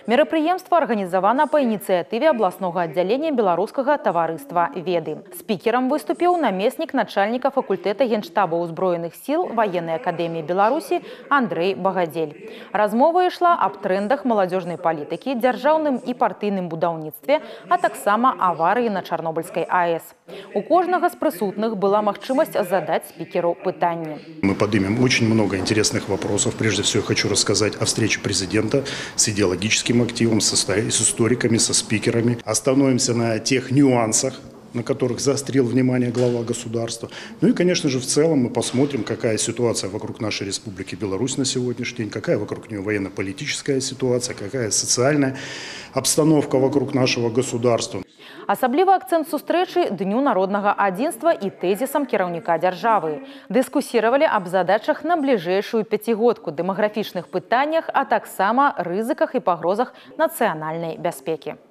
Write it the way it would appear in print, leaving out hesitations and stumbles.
Мерапрыемства арганізавана па ініцыятыве абласнога аддзялення беларускага таварыства веды. Спікерам выступіў намеснік начальніка факультэта генштаба ўзброеных сіл Ваеннай акадэміі Беларусі Андрэй Багадзель. Размова ішла аб трендах маладзёжнай палітыкі, дзяржаўным і партыйным будаўніцтве, а таксама аварыі на Чарнобыльскай АЭС. У кожнага з прысутных была магчымасць задаць спикеру пытанні. Мы поднимем очень много интересных вопросов. Прежде всего, я хочу рассказать о встрече президента с идеологическим активом, с историками, со спикерами. Остановимся на тех нюансах, на которых заострил внимание глава государства. Ну и, конечно же, в целом мы посмотрим, какая ситуация вокруг нашей Республики Беларусь на сегодняшний день, какая вокруг нее военно-политическая ситуация, какая социальная обстановка вокруг нашего государства. Асаблівы акцэнт сустрэчы Дню народнага адзінства і тэзісам кіраўніка дзяржавы. Дыскусіравалі аб задачах на бліжэйшую пяцігодку, дэмаграфічных пытаннях, а таксама рызыках і пагрозах нацыянальнай бяспекі.